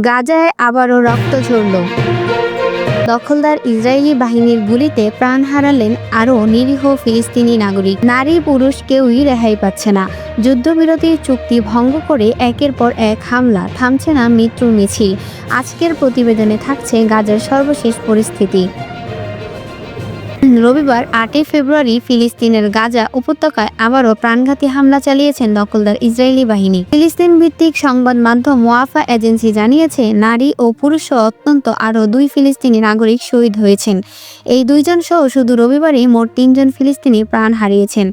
গাজায় আবারও রক্ত ঝরল। দখলদার ইসরায়েলি বাহিনীর গুলিতে প্রাণ হারালেন আরও নিরীহ ফিলিস্তিনি নাগরিক। নারী পুরুষ কেউই রেহাই পাচ্ছে না। যুদ্ধবিরতির চুক্তি ভঙ্গ করে একের পর এক হামলা, থামছে না মৃত্যুর মিছিল। আজকের প্রতিবেদনে থাকছে গাজার সর্বশেষ পরিস্থিতি। রবিবার 8 ফেব্রুয়ারি ফিলিস্তিনের গাজা উপত্যকায় আবারও প্রাণঘাতী হামলা চালিয়েছেন দখলদার ইসরায়েলি বাহিনী। ফিলিস্তিন ভিত্তিক সংবাদ মাধ্যম ওয়াফা এজেন্সি জানিয়েছে, নারী ও পুরুষসহ অত্যন্ত আরও 2 ফিলিস্তিনি নাগরিক শহীদ হয়েছেন। এই 2 জন সহ শুধু রবিবারই মোট 3 জন ফিলিস্তিনি প্রাণ হারিয়েছেন।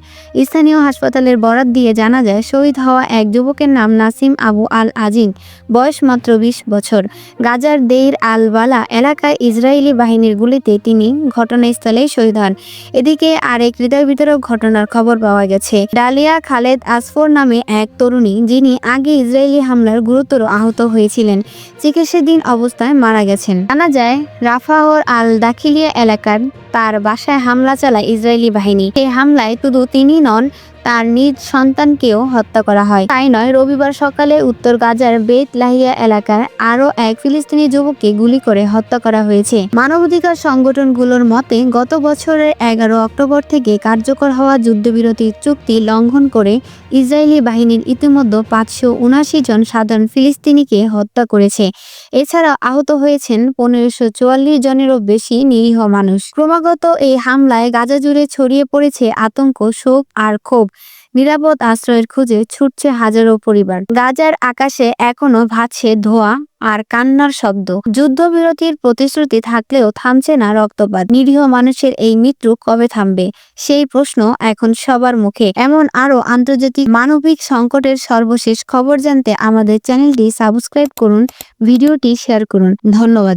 স্থানীয় হাসপাতালের বরাত দিয়ে জানা যায়, শহীদ হওয়া এক যুবকের নাম নাসিম আবু আল আজিম, বয়স মাত্র 20 বছর। গাজার দেইর আল বালা এলাকায় ইসরায়েলি বাহিনীর গুলিতে তিনি ঘটনাস্থলেই শহীদ হন। এদিকে আরেক হৃদয় বিতরক ঘটনার খবর পাওয়া গেছে। ডালিয়া খালেদ আসফর নামে এক তরুণী, যিনি আগে ইসরায়েলি হামলার গুরুতর আহত হয়েছিলেন, চিকিৎসাধীন অবস্থায় মারা গেছেন। জানা যায়, রাফাহর আল দাখিলিয়া এলাকার তার বাসায় হামলা চালায় ইসরায়েলি বাহিনী। এই হামলায় শুধু তিনি নন, তার নিজ সন্তানকেও হত্যা করা হয়। তাই নয়, রবিবার সকালে উত্তর গাজার বেত লাহিয়া এলাকার আরও এক ফিলিস্তিনি যুবককে গুলি করে হত্যা করা হয়েছে। মানবাধিকার সংগঠনগুলোর মতে, গত বছরের 11 অক্টোবর থেকে কার্যকর হওয়া যুদ্ধবিরতির চুক্তি লঙ্ঘন করে ইসরায়েলি বাহিনীর ইতিমধ্যে 579 জন সাধারণ ফিলিস্তিনিকে হত্যা করেছে। এছাড়া আহত হয়েছেন 1544 জনেরও বেশি নিরীহ মানুষ। ক্রমাগত এই হামলায় গাজা জুড়ে ছড়িয়ে পড়েছে আতঙ্ক, শোক আর ক্ষোভ। নিরাপদ আশ্রয়ের খোঁজে ছুটছে হাজারো পরিবার। গাজার আকাশে এখনো ভাসছে ধোঁয়া আর কান্নার শব্দ। যুদ্ধবিরতির প্রতিশ্রুতি থাকলেও থামছে না রক্তপাত। নিরীহ মানুষের এই মৃত্যু কবে থামবে, সেই প্রশ্ন এখন সবার মুখে। এমন আরও আন্তর্জাতিক মানবিক সংকটের সর্বশেষ খবর জানতে আমাদের চ্যানেলটি সাবস্ক্রাইব করুন, ভিডিওটি শেয়ার করুন। ধন্যবাদ।